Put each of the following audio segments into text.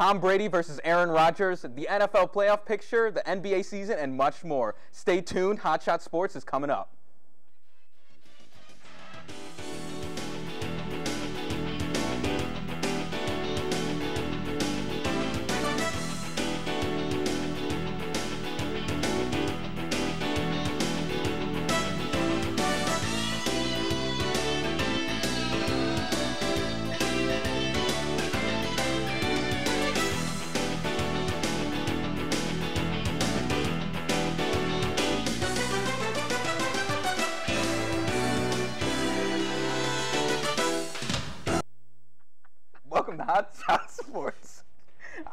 Tom Brady versus Aaron Rodgers, the NFL playoff picture, the NBA season, and much more. Stay tuned. Hot Shot Sports is coming up. Welcome to Hot Shot Sports.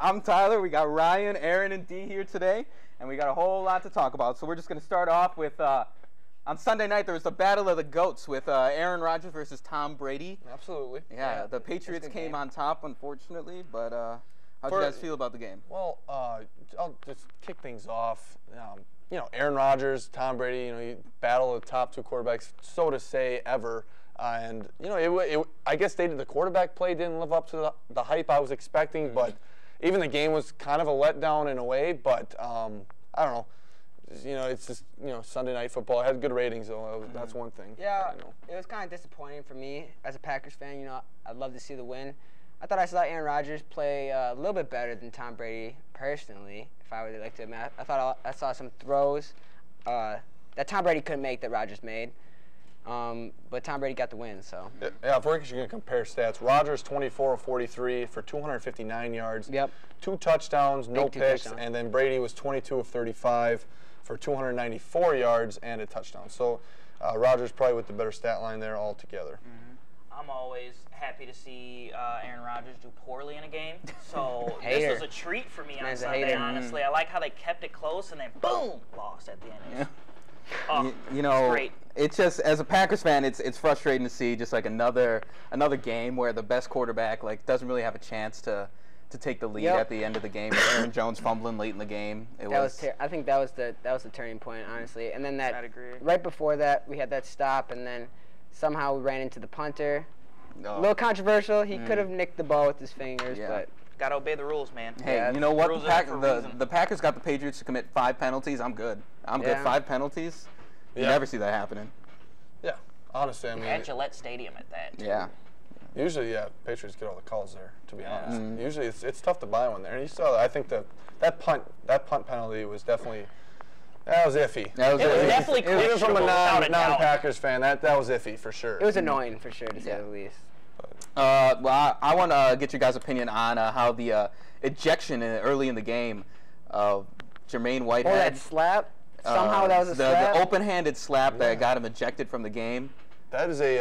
I'm Tyler. We got Ryan, Aaron, and Dee here today, and we got a whole lot to talk about. So we're just going to start off with, on Sunday night, there was the Battle of the GOATs with Aaron Rodgers versus Tom Brady. Absolutely. Yeah, the Patriots came on top, unfortunately, but how'd you guys feel about the game? Well, I'll just kick things off. Aaron Rodgers, Tom Brady, you battle of the top two quarterbacks, so to say, ever. And, I guess the quarterback play didn't live up to the hype I was expecting, but even the game was kind of a letdown in a way. But, I don't know. It's just, Sunday night football. It had good ratings, though. That's one thing. Yeah, it was kind of disappointing for me as a Packers fan. I'd love to see the win. I thought I saw Aaron Rodgers play a little bit better than Tom Brady personally, if I would like to admit. I thought I saw some throws that Tom Brady couldn't make that Rodgers made. But Tom Brady got the win, so. Yeah, if we're actually going to compare stats, Rodgers 24 of 43 for 259 yards. Yep. 2 touchdowns, no picks, and then Brady was 22 of 35 for 294 yards and a touchdown. So Rodgers probably with the better stat line there altogether. I'm always happy to see Aaron Rodgers do poorly in a game. So this was a treat for me on Sunday, honestly. I like how they kept it close and then boom, lost at the end. Yeah. Oh, great. It's just, as a Packers fan, it's frustrating to see just like another game where the best quarterback doesn't really have a chance to take the lead at the end of the game. Aaron Jones fumbling late in the game. I think that was the turning point, honestly. And then right before that, we had that stop, and then somehow we ran into the punter. A little controversial. He could have nicked the ball with his fingers, but. Got to obey the rules, man. Hey, you know what? The Packers got the Patriots to commit 5 penalties. I'm good. I'm good. 5 penalties. You never see that happening. Yeah, honestly, I mean. At Gillette Stadium at that. Yeah. Usually, Patriots get all the calls there, to be honest. Usually, it's tough to buy one there. And you saw, I think that punt penalty was definitely. That was iffy. It was definitely questionable. Even from a non-Packers fan, that was iffy for sure. It was annoying for sure, to say the least. Well, I want to get your guys' opinion on how the ejection early in the game of Jermaine Whitehead. Oh, that slap? Somehow that was a slap? The open-handed slap that got him ejected from the game. That is a,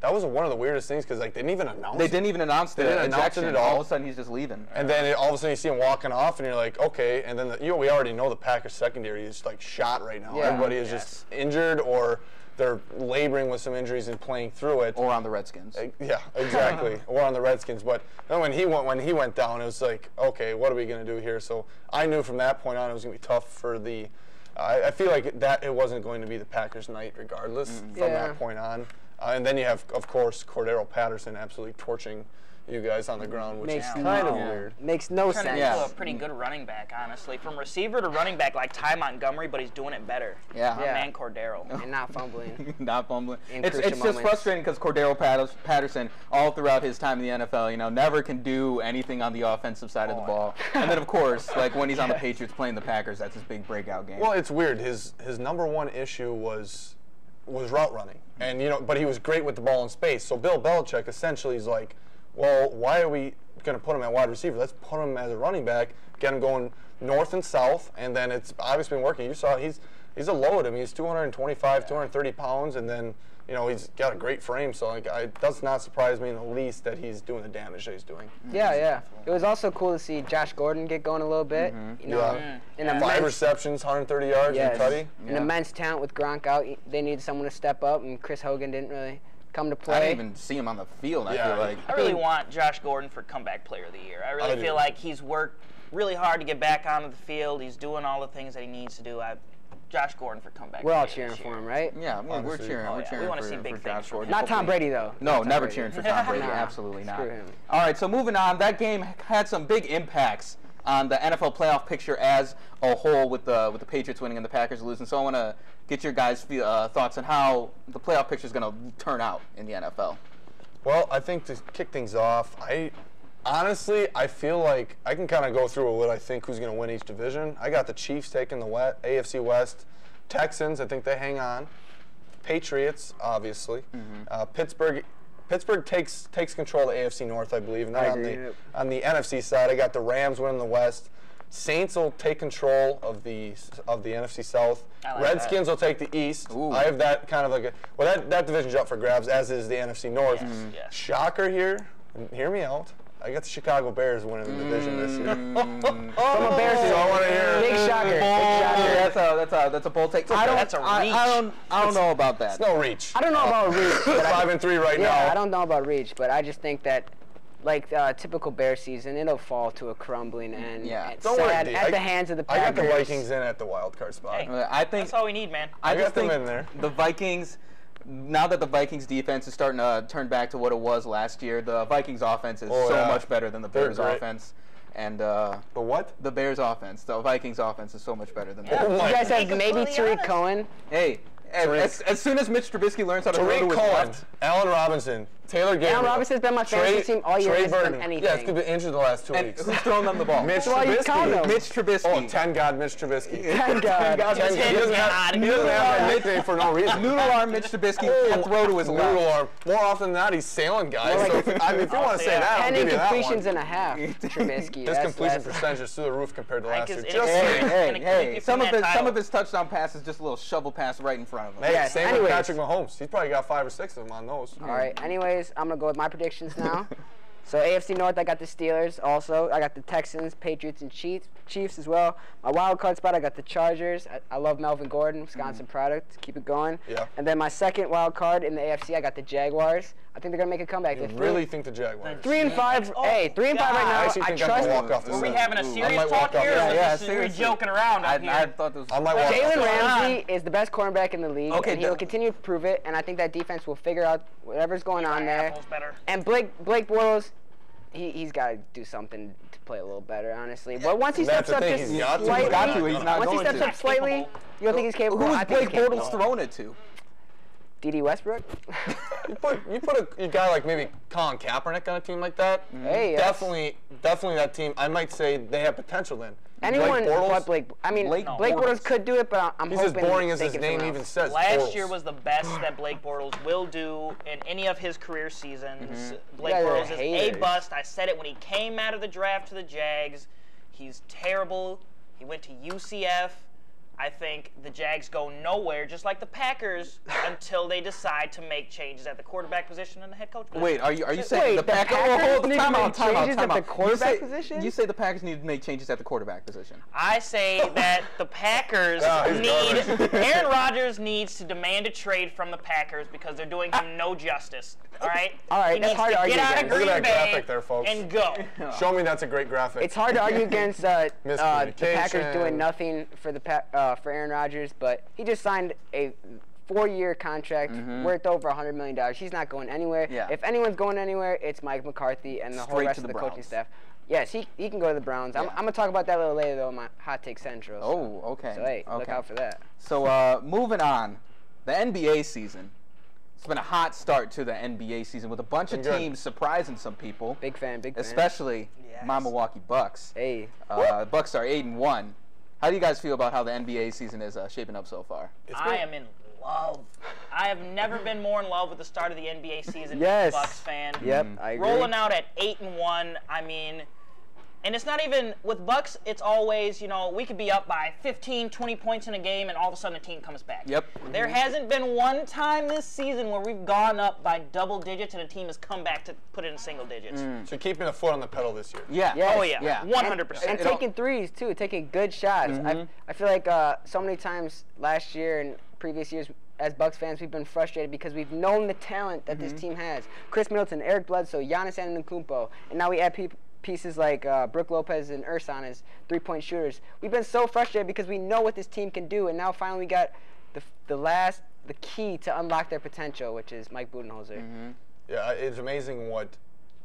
that was one of the weirdest things because they didn't even announce it. They didn't even announce the ejection at all. All of a sudden, he's just leaving. And then all of a sudden, you see him walking off, and you're like, okay. And then we already know the Packers secondary is shot right now. Yeah. Everybody is just injured or they're laboring with some injuries and playing through it. Or on the Redskins. Yeah, exactly. Or on the Redskins. But then when he went down, it was like, okay, what are we going to do here? So I knew from that point on it was going to be tough for the. I feel like that it wasn't going to be the Packers' night regardless from that point on. And then you have, of course, Cordero Patterson absolutely torching you guys on the ground, which is kind of weird. Makes no sense. Turning into a pretty good running back, honestly. From receiver to running back, like Ty Montgomery, but he's doing it better. Yeah. My man Cordero. And not fumbling. Not fumbling. It's just frustrating because Cordero Patterson, all throughout his time in the NFL, never can do anything on the offensive side of the ball. And then, of course, when he's on the Patriots playing the Packers, that's his big breakout game. Well, it's weird. His number one issue was route running. And, but he was great with the ball in space. So Bill Belichick essentially is like, well, why are we going to put him at wide receiver? Let's put him as a running back, get him going north and south, and then it's obviously been working. You saw he's a load. I mean, he's 225, 230 pounds, and then, he's got a great frame. So it does not surprise me in the least that he's doing the damage that he's doing. Yeah. It was also cool to see Josh Gordon get going a little bit. In 5 receptions, 130 yards, and Cuddy. An immense talent with Gronk out. They needed someone to step up, and Chris Hogan didn't really come to play. I didn't even see him on the field, I feel like. I really want Josh Gordon for comeback player of the year. I really feel like he's worked really hard to get back onto the field. He's doing all the things that he needs to do. Josh Gordon for comeback. We're all this cheering year. for him, right? Yeah, we're Honestly. cheering. Oh, We're yeah. cheering We wanna for, see big for things Josh from Gordon. him. Not Tom Hopefully- Brady though. No, Not Tom never Brady. cheering for Tom Brady. Nah, Absolutely not. screw him. All right, so moving on. That game had some big impacts on the NFL playoff picture as a whole, with the Patriots winning and the Packers losing. So I want to get your guys' thoughts on how the playoff picture is going to turn out in the NFL. Well, I think to kick things off, honestly, I feel like I can kind of go through what I think who's going to win each division. I got the Chiefs taking the AFC West. Texans, I think they hang on. Patriots, obviously. Pittsburgh takes control of the AFC North, I believe. And then on the NFC side, I got the Rams winning the West. Saints will take control of the NFC South. Like Redskins will take the East. Ooh. I have that kind of like that division's up for grabs, as is the NFC North. Yes. Shocker here. Hear me out. I got the Chicago Bears winning the division this year. From a Bears So I want to hear. big shocker. Big shocker. That's a bold take. That's a reach. I don't know about that. It's no reach. I don't know about reach. But 5-3 right now. Yeah, I don't know about reach, but I just think that, like typical Bears season, it'll fall to a crumbling end. Yeah. It's Don't worry, sad D. at the hands of the I Packers. got the Vikings in at the wild card spot. Hey. I think That's all we need, man. I got just them think in there. the Vikings, now that the Vikings defense is starting to turn back to what it was last year, the Vikings offense is so yeah. much better than the They're Bears great. offense. And The what? the Bears offense, the Vikings offense is so much better than Yeah. theirs. Oh You my guys have Be maybe completely Tariq honest. Cohen. Hey, as soon as Mitch Trubisky learns how to throw to Tariq his Cohen, left, Allen Robinson, Taylor Gabriel. Allen Robinson's been my fantasy team all year. Trey Hasn't done Burton. anything. Yeah, it's been injured the last 2 and weeks. who's throwing them the ball? Mitch why you count Trubisky. him. Mitch Trubisky. Oh, 10 God Mitch Trubisky. Thank God. God, He doesn't have that nickname for no reason. Noodle arm Mitch Trubisky can throw to his Noodle left. arm. More often than not, he's sailing guys. More So like- if you want to say that, I'll 10 give you that incompletions one. and a half. Trubisky. His That's- completion that's- percentage is through the roof compared to last year. it's- Just it's- saying. Hey, Gonna hey, keep some him of that his title. touchdown passes just a little shovel pass right in front of him. Hey, Yeah, same anyways. with Patrick Mahomes. He's probably got 5 or 6 of them on those. All right. Anyways, I'm gonna go with my predictions now. So AFC North, I got the Steelers. Also, I got the Texans, Patriots, and Chiefs as well. My wild card spot, I got the Chargers. I love Melvin Gordon, Wisconsin product. Keep it going. Yeah. And then my second wild card in the AFC, I got the Jaguars. I think they're gonna make a comeback. You They're really think the Jaguars? 3-5. Oh, Hey, 3-5 right God. now. I actually I think I'm trust. gonna walk off the Were we set. having a I serious might talk walk here, off or the was Yeah, this we seriously. joking around up I here? thought this was. I might walk off Jalen the set. Ramsey is the best cornerback in the league, Okay, and he'll then- continue to prove it. And I think that defense will figure out whatever's going on there. Apple's better. And Blake Bortles, he's got to do something to play a little better, honestly. But once he That's steps the up thing, just he's got to. slightly, He's got to. He's not once he going steps to. up slightly, you don't think he's capable? Who I was think he's Blake capable. Bortles throwing it to? D.D. Westbrook? You put a guy like maybe Colin Kaepernick on a team like that. Hey, yes. definitely that team. I might say they have potential then. Anyone Blake Bortles, but Blake. I mean, Blake Blake Bortles Bortles. could do it, but I'm he's as hoping boring as they his can name someone even else. says. Last Bortles. year was the best that Blake Bortles will do in any of his career seasons. Blake You guys are Bortles is a haters. bust. I said it when he came out of the draft to the Jags. He's terrible. He went to UCF. I think the Jags go nowhere, just like the Packers, until they decide to make changes at the quarterback position and the head coach position. Wait, are you saying Wait, the the Packers? Packers need to time make out, time out, changes time at out. the quarterback you say, position? You say the Packers need to make changes at the quarterback position. I say that the Packers he's garbage. Aaron Rodgers needs to demand a trade from the Packers because they're doing him no justice. All right? All right, He that's needs hard to to argue get out of against. Green Look at that Bay graphic there, folks. and go. Show me that's a great graphic. It's hard to argue against the Packers Miscommunication. doing nothing for for Aaron Rodgers, but he just signed a 4-year contract worth over $100 million. He's not going anywhere. Yeah. If anyone's going anywhere, it's Mike McCarthy and the whole Straight rest to of the the coaching Browns. staff. Yes, he can go to the Browns. I'm going to talk about that a little later, though, in my Hot Take Central. Oh, okay. So, hey, look Okay. out for that. So moving on, the NBA season. It's been a hot start to the NBA season with a bunch of Good. teams surprising some people, Big fan. especially my Yes. Milwaukee Bucks. Hey. Bucks are 8-1. How do you guys feel about how the NBA season is shaping up so far? I am in love. I have never been more in love with the start of the NBA season Yes. as a Bucks fan. Yep, I agree. Rolling out at 8-1, I mean, and it's not even, with Bucks, it's always, we could be up by 15, 20 points in a game and all of a sudden a team comes back. Yep. There hasn't been one time this season where we've gone up by double digits and a team has come back to put it in single digits. So keeping a foot on the pedal this year. Yeah. Yes. Oh, yeah. Yeah. 100%. And taking threes, too. Taking good shots. I feel like so many times last year and previous years, as Bucks fans, we've been frustrated because we've known the talent that this team has. Chris Middleton, Eric Bledsoe, Giannis Antetokounmpo, and now we add pieces like Brook Lopez and Ersan as three-point shooters. We've been so frustrated because we know what this team can do, and now finally we got the key to unlock their potential, which is Mike Budenholzer. Yeah, it's amazing what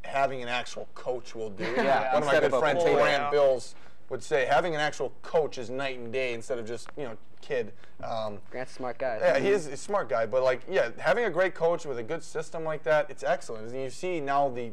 having an actual coach will do. Yeah, One of my instead good of a friends, boy. Grant Bills, would say having an actual coach is night and day instead of just, kid. Grant's a smart guy. Yeah, he's a smart guy, but having a great coach with a good system like that, it's excellent. And you see now the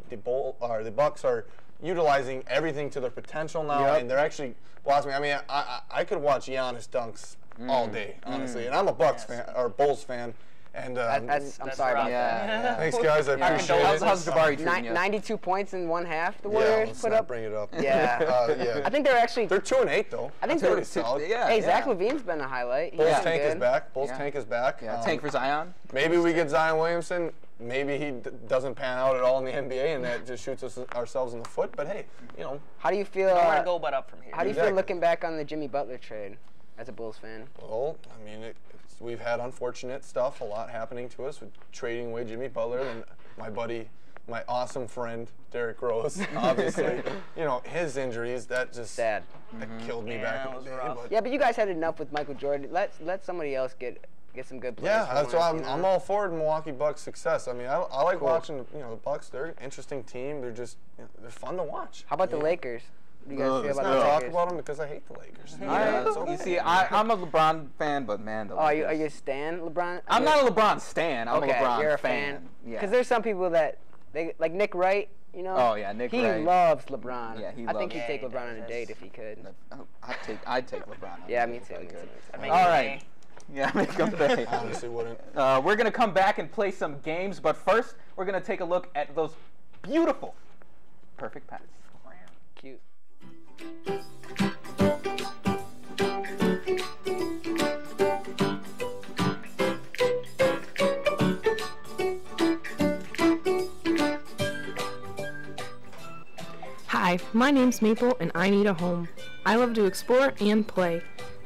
Bucks are utilizing everything to their potential now, and they're actually blossoming. I mean, I could watch Giannis dunks all day, honestly, and I'm a Bucks fan or Bulls fan. And I'm sorry about that. Yeah. thanks, guys. I appreciate it. How's Jabari treating you? 92 points in one half. The Yeah, Warriors let's put not up. bring it up. Yeah. I think they're actually. They're 2-8 though. I think That's pretty they're. solid. Yeah. Hey, Zach LaVine's been a highlight. Bulls He's tank good. is back. Bulls Yeah. tank is back. Yeah, tank for Zion. Maybe we get Zion Williamson. Maybe he doesn't pan out at all in the NBA, and that just shoots us ourselves in the foot. But hey, How do you feel? Nowhere to go but up from here. How do you feel Exactly. looking back on the Jimmy Butler trade as a Bulls fan? Well, I mean, we've had unfortunate stuff, a lot happening to us with trading away Jimmy Butler and my buddy, my awesome friend, Derrick Rose, obviously. His injuries, that just Sad. that killed me Yeah, back that in was the day. rough. But Yeah, but you guys had enough with Michael Jordan. Let somebody else get some good players. yeah, for that's once, why I'm all for Milwaukee Bucks success. I mean, I like Cool. watching, the Bucks. They're an interesting team. They're just, they're fun to watch. How about the Lakers? What do you guys feel Let's about not the talk Lakers? about them because I hate the Lakers. You see, I'm a LeBron fan, but man, the Oh, are you Lakers- a stan, LeBron? I'm not a LeBron stan. I'm Okay, a LeBron you're a fan. fan. Yeah. Because there's some people that like Nick Wright. Oh, yeah, Nick he Wright. loves LeBron. Yeah, he I think loves- he'd Yeah, take he LeBron on a does. date if he could. I'd take LeBron. on Yeah, that. me too. That'd Me be too. good. I mean, All right. Yeah, make them pay. I honestly wouldn't. We're going to come back and play some games, but first, we're going to take a look at those beautiful perfect passes. Cute. Hi, my name's Maple and I need a home. I love to explore and play.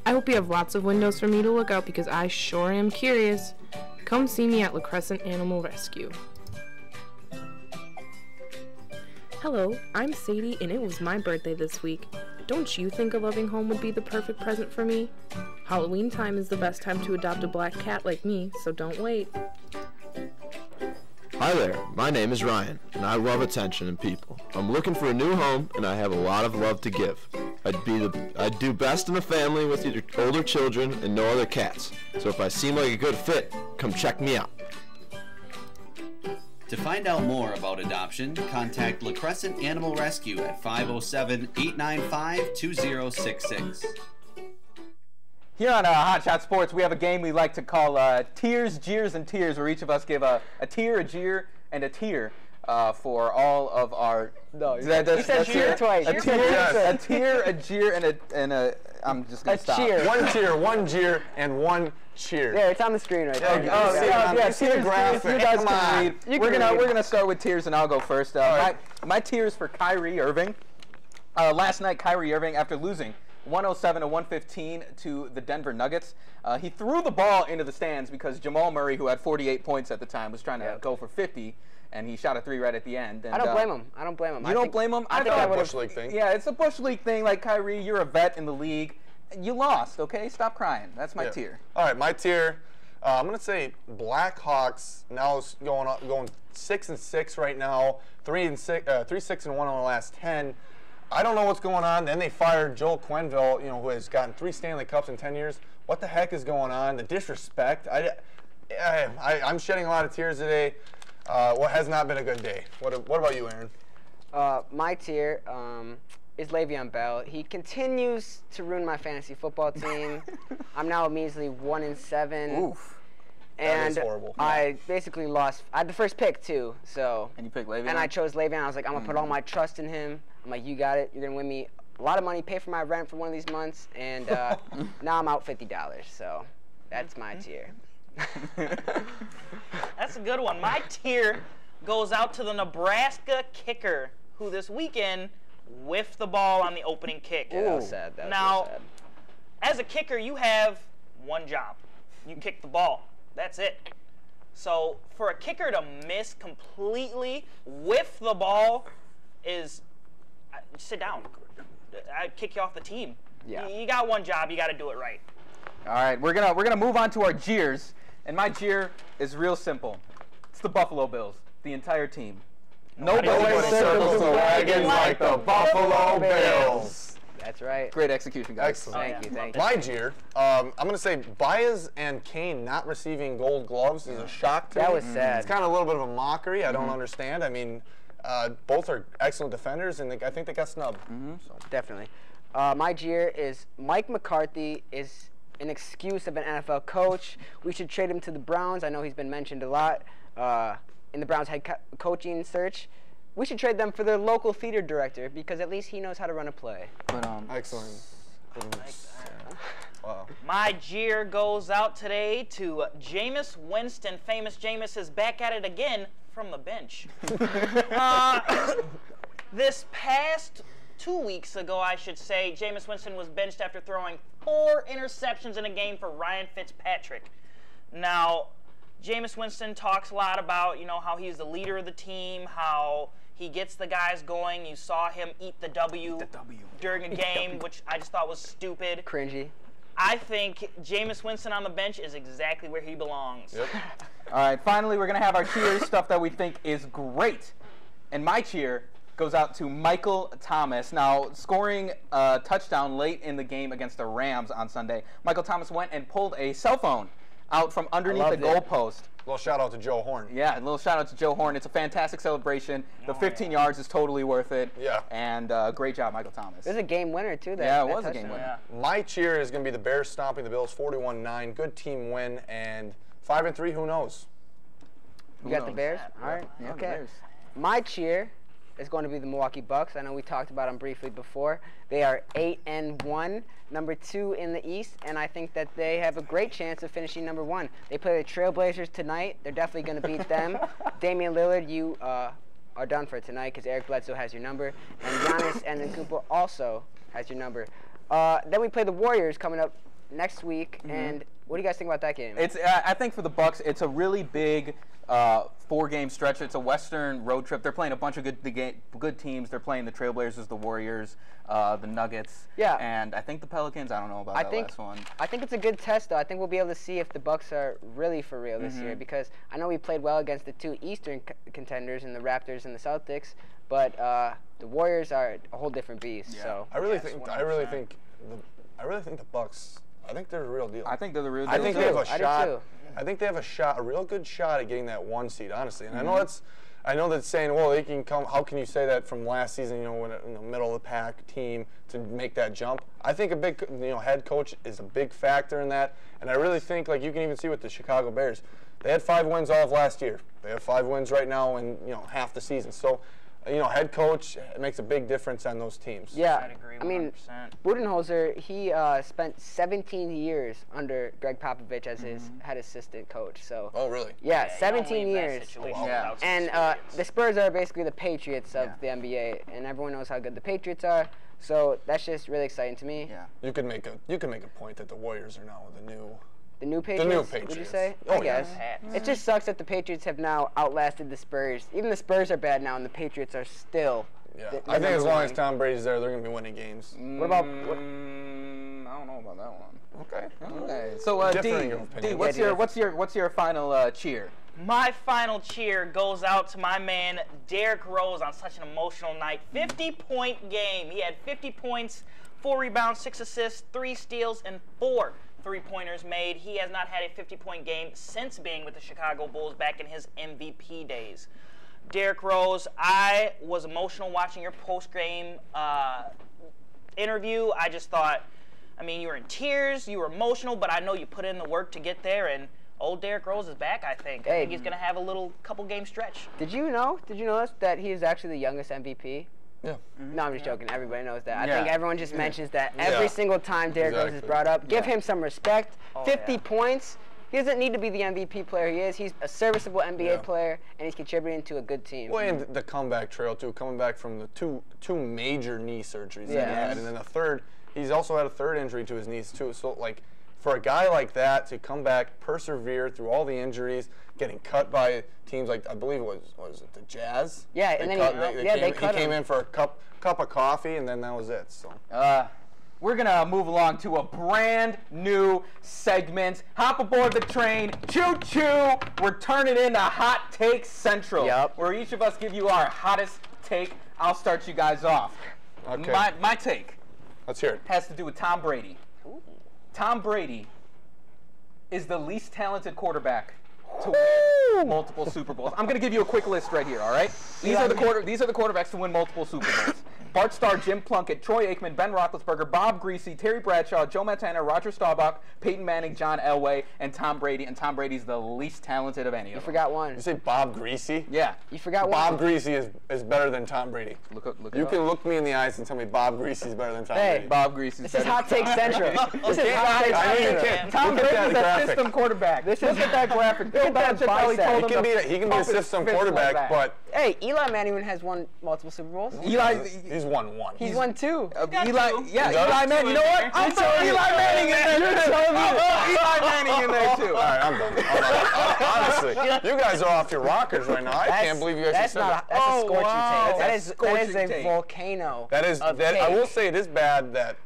I hope you have lots of windows for me to look out because I sure am curious. Come see me at La Crescent Animal Rescue. Hello, I'm Sadie and it was my birthday this week. Don't you think a loving home would be the perfect present for me? Halloween time is the best time to adopt a black cat like me, so don't wait. Hi there, my name is Ryan, and I love attention and people. I'm looking for a new home, and I have a lot of love to give. I'd do best in a family with your older children and no other cats. So if I seem like a good fit, come check me out. To find out more about adoption, contact La Crescent Animal Rescue at 507-895-2066. Here on Hot Shot Sports, we have a game we like to call Tears, Jeers, and Tears, where each of us give a tear, a jeer, and a tear for all of our. No, you said jeer twice. A You tear, said a tear, a jeer, and a. I'm just gonna A stop. cheer. One cheer, one jeer, and one cheer. There, it's on the screen right there. Oh, yeah, tears, see the graphic. you guys Come can on. read. You We're can gonna read. we're gonna start with tears, and I'll go first. right. My tears for Kyrie Irving. Last night, Kyrie Irving, after losing 107-115 to the Denver Nuggets, he threw the ball into the stands because Jamal Murray, who had 48 points at the time, was trying to go for 50, and he shot a three right at the end. And, I don't blame him. I don't blame him. You don't blame him? I think thought- I would Bush have. League thing. Yeah, it's a Bush League thing. Like, Kyrie, you're a vet in the league. You lost, okay? Stop crying. That's my Yeah. tear. All right, my tier. I'm gonna say Blackhawks now is going 6-6 right now. 3-6-1 on the last 10. I don't know what's going on. Then they fired Joel Quenneville, who has gotten 3 Stanley Cups in 10 years. What the heck is going on? The disrespect. I'm shedding a lot of tears today. What has not been a good day. What about you, Aaron? My tier is Le'Veon Bell. He continues to ruin my fantasy football team. I'm now measly 1-7. Oof. That is And horrible. I basically lost. I had the first pick too, so. And you pick Le'Veon? And I chose Le'Veon. I was like, I'm gonna put all my trust in him. I'm like, you got it. You're gonna win me a lot of money, pay for my rent for one of these months, and now I'm out $50. So that's my tier. That's a good one. My tier goes out to the Nebraska kicker, who this weekend whiffed the ball on the opening kick. Yeah, that was sad. That was Now, real sad. as a kicker, you have one job. You kick the ball. That's it. So for a kicker to miss completely, whiff the ball, is sit down. I'd kick you off the team. Yeah. You got one job. You got to do it right. All right, we're gonna move on to our jeers, and my jeer is real simple. It's the Buffalo Bills, the entire team. Nobody circles the wagons like the Buffalo Bills. That's right. Great execution, guys. Excellent. Thank you. My jeer, I'm going to say Baez and Kane not receiving gold gloves is a shock to me. That was sad. It's kind of a little bit of a mockery. I don't understand. I mean, both are excellent defenders, and I think they got snubbed. So. Definitely. My jeer is Mike McCarthy is an excuse of an NFL coach. We should trade him to the Browns. I know he's been mentioned a lot in the Browns head coaching search. We should trade them for their local theater director because at least he knows how to run a play. Excellent. Wow. My jeer goes out today to Jameis Winston. Famous Jameis is back at it again from the bench. This past 2 weeks ago, I should say, Jameis Winston was benched after throwing 4 interceptions in a game for Ryan Fitzpatrick. Now, Jameis Winston talks a lot about, how he's the leader of the team, how he gets the guys going. You saw him eat the W during a game, which I just thought was stupid. Cringy. I think Jameis Winston on the bench is exactly where he belongs. Yep. All right, finally, we're going to have our cheers, stuff that we think is great. And my cheer goes out to Michael Thomas. Now, scoring a touchdown late in the game against the Rams on Sunday, Michael Thomas went and pulled a cell phone out from underneath the goalpost. Little shout out to Joe Horn. Yeah, a little shout out to Joe Horn. It's a fantastic celebration. The 15 yards is totally worth it. Yeah. And great job, Michael Thomas. It was a game winner, too. Yeah, it was a game winner. Yeah. My cheer is going to be the Bears stomping the Bills 41-9. Good team win, and 5-3, who knows? You got the Bears? All right. Yeah, the Okay. Bears. My cheer is going to be the Milwaukee Bucks. I know we talked about them briefly before. They are 8-1, number 2 in the East, and I think that they have a great chance of finishing number 1. They play the Trailblazers tonight. They're definitely going to beat them. Damian Lillard, you are done for tonight because Eric Bledsoe has your number, and Giannis Antetokounmpo also has your number. Then we play the Warriors coming up next week, and what do you guys think about that game? It's I think for the Bucks, it's a really big 4-game stretch. It's a Western road trip. They're playing a bunch of good teams. They're playing the Trailblazers, the Warriors, the Nuggets. Yeah. And I think the Pelicans. I don't know about that last one. I think it's a good test, though. I think we'll be able to see if the Bucks are really for real this year because I know we played well against the 2 Eastern contenders in the Raptors and the Celtics, but the Warriors are a whole different beast. Yeah. So I really think the Bucks. I think they're the real deal. I think they're the real deal. I think they have a I do shot. too. I think they have a real good shot at getting that 1 seed, honestly. And I know that's saying, well, they can come. How can you say that from last season? When in the middle of the pack team to make that jump. I think a big, head coach is a big factor in that. And I really think, like you can even see with the Chicago Bears, they had 5 wins all of last year. They have 5 wins right now in half the season. So. Head coach makes a big difference on those teams. Yeah, I'd agree 100%. I mean, Budenholzer, he spent 17 years under Greg Popovich as his head assistant coach. So. Oh, really? Yeah, you don't 17 leave that years. situation Yeah. without some And experience. the Spurs are basically the Patriots of the NBA, and everyone knows how good the Patriots are. So that's just really exciting to me. Yeah. You could make a point that the Warriors are now the new. The new Patriots, would you Patriots. say? Oh, I yeah. guess. It just sucks that the Patriots have now outlasted the Spurs. Even the Spurs are bad now, and the Patriots are still. Yeah. the I think as number long one. as Tom Brady's there, they're going to be winning games. What about? I don't know about that one. Okay. Okay. So Differing D, of opinion. what's your final cheer? My final cheer goes out to my man Derrick Rose on such an emotional night. 50-point game. He had 50 points, 4 rebounds, 6 assists, 3 steals, and 4 3-pointers made. He has not had a 50-point game since being with the Chicago Bulls back in his MVP days. Derrick Rose, I was emotional watching your post-game interview. I just thought, you were in tears, you were emotional, but I know you put in the work to get there, and old Derrick Rose is back, I think. I think he's going to have a couple game stretch. Did you notice that he is actually the youngest MVP? Yeah. No, I'm just joking. Everybody knows that. I Yeah. think everyone just mentions that every single time Derrick Rose is Exactly. brought up. Give him some respect. 50 yeah. points. He doesn't need to be the MVP player he is. He's a serviceable NBA Yeah. player, and he's contributing to a good team. Well, and the comeback trail too, coming back from the two major knee surgeries that he Yeah. had, and then he's also had a third injury to his knees too. So for a guy like that to come back, persevere through all the injuries, getting cut by teams like, I believe it was it the Jazz? Yeah, and then he came in for a cup of coffee, and then that was it. So. We're going to move along to a brand new segment. Hop aboard the train. Choo-choo. We're turning into Hot Take Central. Yep. Where each of us give you our hottest take. I'll start you guys off. Okay. My take Let's hear it. has to do with Tom Brady. Ooh. Tom Brady is the least talented quarterback to win multiple Super Bowls. I'm going to give you a quick list right here, all right? These are the quarterbacks to win multiple Super Bowls. Bart Starr, Jim Plunkett, Troy Aikman, Ben Roethlisberger, Bob Greasy, Terry Bradshaw, Joe Montana, Roger Staubach, Peyton Manning, John Elway, and Tom Brady. And Tom Brady's the least talented of any of them. You forgot one. You say Bob Greasy? Yeah. You forgot one. Bob Greasy is better than Tom Brady. You can look me in the eyes and tell me Bob Greasy is better than Tom Brady. Bob Greasy's This better. is Hot Take Central. This is Hot Take I mean, you Central. can't. Tom Look at Brady's that a graphic. system quarterback. Look at that graphic. Bill Belichick probably told him He can be a system quarterback, but Hey, Eli Manning has won multiple Super Bowls. he's won one. He's won 2. Eli Manning. You know what? I'm throwing Eli Manning in there. Eli Manning in there too. All right, I'm done. Honestly, you guys are off your rockers right now. I can't believe you guys said that. That's a scorching take. That is scorching a take. volcano. That is of that. I take. will say it is bad that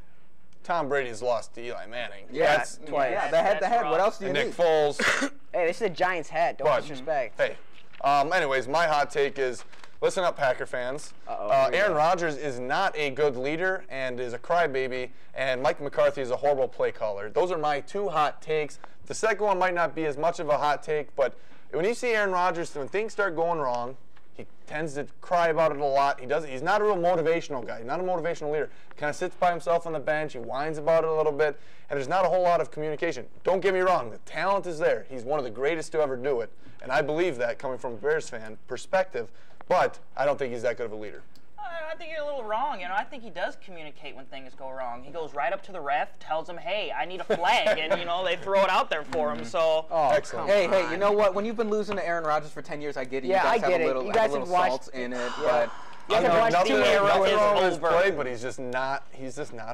Tom Brady's lost to Eli Manning. Yeah, twice. Yeah, the head. What else do you And need? Nick Foles. Hey, this is a Giants head. Don't But, disrespect. hey, anyways, my hot take is, listen up, Packer fans. Aaron Rodgers is not a good leader and is a crybaby, and Mike McCarthy is a horrible play caller. Those are my 2 hot takes. The second one might not be as much of a hot take, but when you see Aaron Rodgers, when things start going wrong, he tends to cry about it a lot. He's not a real motivational guy. He's not a motivational leader. He kind of sits by himself on the bench. He whines about it a little bit, and there's not a whole lot of communication. Don't get me wrong. The talent is there. He's one of the greatest to ever do it, and I believe that coming from a Bears fan perspective, but I don't think he's that good of a leader. I think you're a little wrong. I think he does communicate when things go wrong. He goes right up to the ref, tells him, "Hey, I need a flag," and they throw it out there for him. So, Excellent. Hey, you know what? When you've been losing to Aaron Rodgers for 10 years, I get it. Yeah, you guys I get have it. a little, You guys have a have little watched- salt in it, Yeah. but You guys have watched Nothing the wrong is with his over. play, but he's just not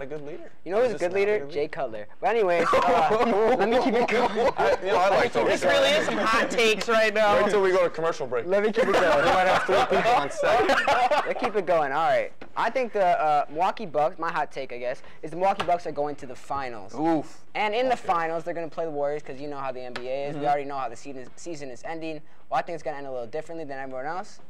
a good leader. You know who's a good leader? Jay Cutler. But anyways, let me keep it going. I like to. this really is some hot takes right now. Wait until we go to commercial break. Let me keep it We going. might have 3 people on set. Let's keep it going. All right. I think the Milwaukee Bucks, my hot take, I guess, is the Milwaukee Bucks are going to the finals. oof. And in the finals, they're going to play the Warriors because you know how the NBA is. We already know how the season is ending. Well, I think it's going to end a little differently than everyone else.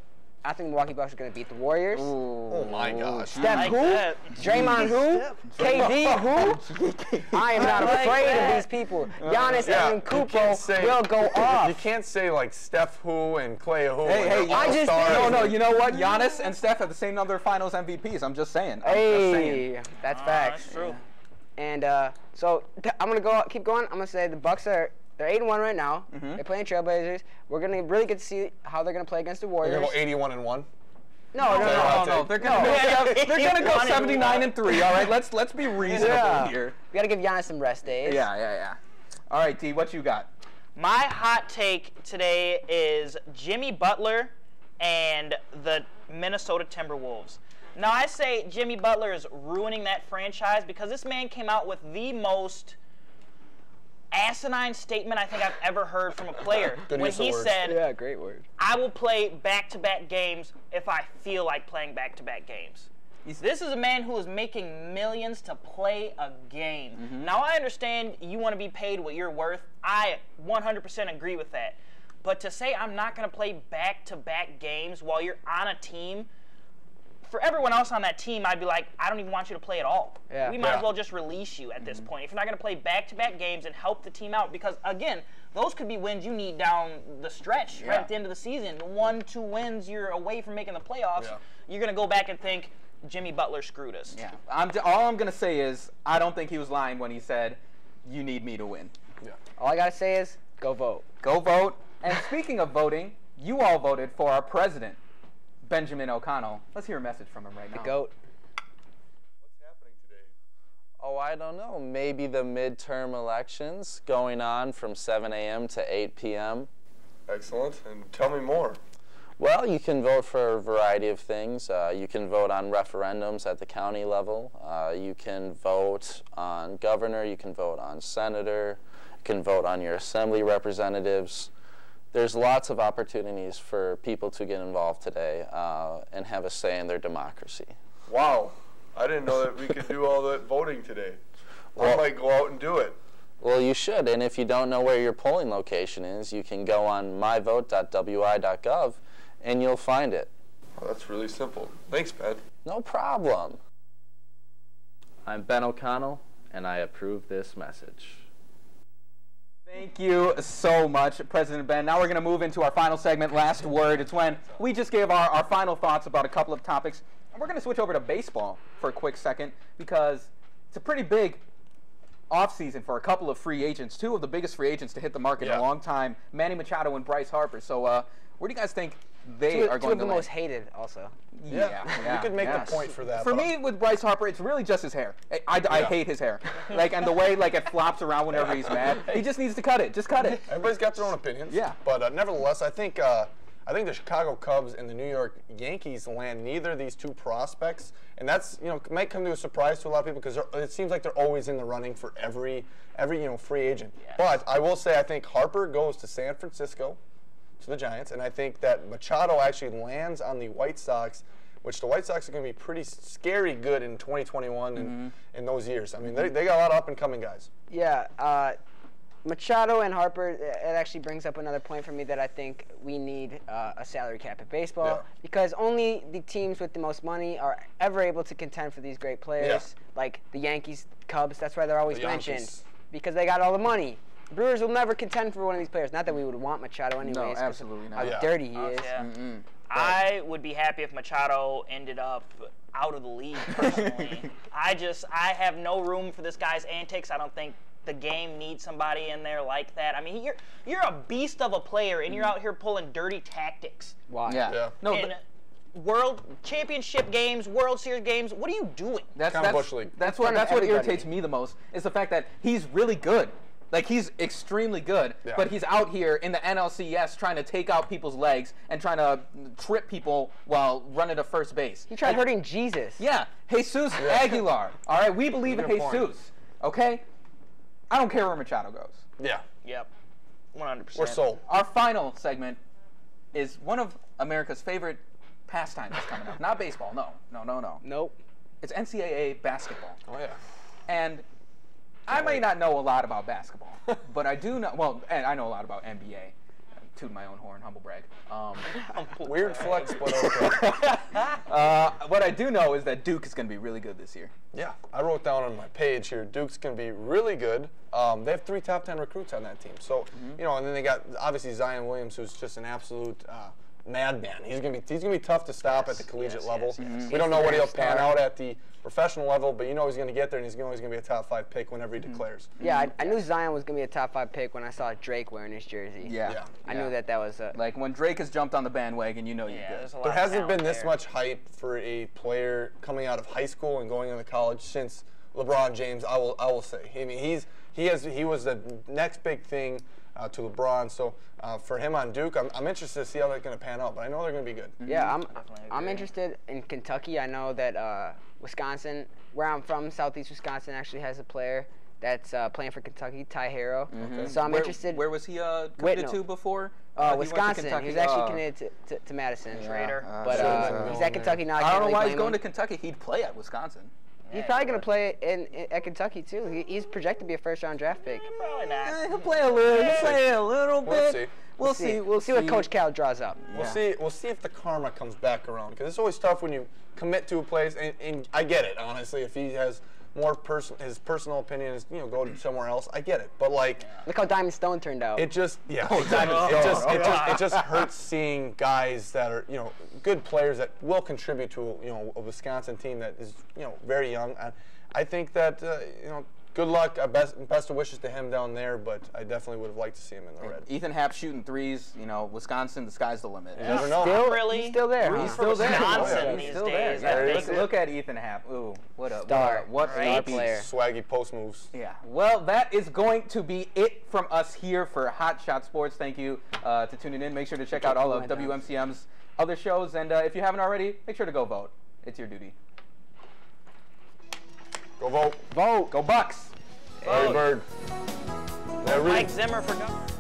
I think the Milwaukee Bucks are going to beat the Warriors. Oh my gosh. Steph like who? that. Draymond who? KD who? I am not afraid of these people. Giannis Yeah, and you can't Kupo say- will go off. You can't say like Steph who and Clay who. Hey, and they're I just all-stars. No, you know what? Giannis and Steph have the same number of Finals MVPs. I'm just saying. I'm just saying. Hey, that's facts. That's true. And so I'm gonna keep going. I'm gonna say the Bucks they're 8-1 right now. They're playing Trailblazers. We're gonna really get to see how they're gonna play against the They're Warriors. gonna go 81-1. No. They're gonna go 79-3. All right, let's be reasonable here. We gotta give Giannis some rest days. Yeah. All right, D, what you got? My hot take today is Jimmy Butler and the Minnesota Timberwolves. Now, I say Jimmy Butler is ruining that franchise because this man came out with the most asinine statement I think I've ever heard from a player. Good when use of he words. said, Yeah, great word. I will play back-to-back games if I feel like playing back-to-back games. This is a man who is making millions to play a game. Now, I understand you want to be paid what you're worth. I 100% agree with that. But to say I'm not going to play back-to-back games while you're on a team, for everyone else on that team, I'd be like, I don't even want you to play at all. Yeah. We might as well just release you at this point. If you're not going to play back-to-back games and help the team out, because, again, those could be wins you need down the stretch right at the end of the season. 1-2 wins, you're away from making the playoffs. Yeah. You're going to go back and think, Jimmy Butler screwed us. Yeah. All I'm gonna say is I don't think he was lying when he said, "You need me to win." Yeah. All I gotta say is go vote. Go vote. And speaking of voting, you all voted for our president, Benjamin O'Connell. Let's hear a message from him right now. Goat. What's happening today? Oh, I don't know. Maybe the midterm elections going on from 7 a.m. to 8 p.m. Excellent. And tell me more. Well, you can vote for a variety of things. You can vote on referendums at the county level. You can vote on governor. You can vote on senator. You can vote on your assembly representatives. There's lots of opportunities for people to get involved today and have a say in their democracy. Wow. I didn't know that we could do all that voting today. I might go out and do it. Well, you should, and if you don't know where your polling location is, you can go on myvote.wi.gov and you'll find it. Oh, that's really simple. Thanks, Ben. No problem. I'm Ben O'Connell, and I approve this message. Thank you so much, President Ben. Now we're going to move into our final segment, Last Word. It's when we just gave our final thoughts about a couple of topics. And we're going to switch over to baseball for a quick second because it's a pretty big offseason for a couple of free agents, two of the biggest free agents to hit the market in a long time, Manny Machado and Bryce Harper. So where do you guys think they are going to land? Two of the most hated also. Yeah. You could make the point for that. For me, with Bryce Harper, it's really just his hair. I hate his hair. And the way it flops around whenever he's mad. He just needs to cut it. Just cut it. Everybody's got their own opinions. Yeah. But nevertheless, I think the Chicago Cubs and the New York Yankees land neither of these two prospects, and that's might come to a surprise to a lot of people because it seems like they're always in the running for every free agent. Yes. But I will say I think Harper goes to San Francisco, to the Giants, and I think that Machado actually lands on the White Sox, which the White Sox are going to be pretty scary good in 2021 and in those years. I mean, they got a lot of up-and-coming guys. Yeah, Machado and Harper, it actually brings up another point for me that I think we need a salary cap in baseball because only the teams with the most money are ever able to contend for these great players, like the Yankees, Cubs. That's why they're always mentioned because they got all the money. Brewers will never contend for one of these players. Not that we would want Machado anyways. No, absolutely not. How dirty he is. Yeah. I would be happy if Machado ended up out of the league, personally. I have no room for this guy's antics. I don't think the game needs somebody in there like that. I mean, you're a beast of a player, and you're out here pulling dirty tactics. Why? Yeah. No, in World Championship games, World Series games, what are you doing? That's Bush League. That's what irritates me the most is the fact that he's really good. He's extremely good, but he's out here in the NLCS trying to take out people's legs and trying to trip people while running to first base. He tried hurting Jesus. Yeah, Jesus Aguilar. All right, we believe in Jesus. Okay, I don't care where Machado goes. Yeah. Yep. 100%. We're sold. Our final segment is one of America's favorite pastimes coming up. Not baseball. No. Nope. It's NCAA basketball. Oh yeah. And I may not know a lot about basketball, but I do know, well, and I know a lot about NBA. Toot my own horn, humble brag. Weird flex, but okay. What I do know is that Duke is going to be really good this year. Yeah, I wrote down on my page here, Duke's going to be really good. They have 3 top 10 recruits on that team. So, and then they got, obviously, Zion Williams, who's just an absolute madman. He's going to be tough to stop at the collegiate level. We don't know what he'll pan out at the professional level, but he's going to get there, and he's always going to be a top 5 pick whenever he declares. Yeah, I knew Zion was going to be a top 5 pick when I saw Drake wearing his jersey. Yeah. I knew that was like when Drake has jumped on the bandwagon, you're good. There hasn't been this much hype for a player coming out of high school and going into college since LeBron James. I will say. I mean, he was the next big thing to LeBron. So for him on Duke, I'm interested to see how they're going to pan out. But I know they're going to be good. Yeah, I'm interested in Kentucky. I know that Wisconsin, where I'm from, Southeast Wisconsin, actually has a player that's playing for Kentucky, Ty Harrow. So I'm interested. Where was he committed to before? Wisconsin. He was actually committed to Madison. Traitor. But he's at Kentucky now. I don't know why he's going to Kentucky. He'd play at Wisconsin. He's probably going to play at Kentucky, too. He's projected to be a first-round draft pick. Probably not. He'll play a little bit. We'll see. We'll see what Coach Cal draws up. We'll see if the karma comes back around, because it's always tough when you commit to a place, and I get it, honestly. If he has more his personal opinion is go somewhere else, I get it. But look how Diamond Stone turned out. It just it just hurts seeing guys that are good players that will contribute to a Wisconsin team that is very young. I think that good luck, best of wishes to him down there, but I definitely would have liked to see him in the red. Ethan Happ shooting threes, Wisconsin, the sky's the limit. You never know. He's still there. He's still there. Wisconsin these days. Look at Ethan Happ. Ooh, what a star. What a player. Swaggy post moves. Yeah. Well, that is going to be it from us here for Hot Shot Sports. Thank you to tuning in. Make sure to check out all of WMCM's other shows. And if you haven't already, make sure to go vote. It's your duty. Go vote. Vote. Go Bucks. Larry Bird. Mike Zimmer for governor.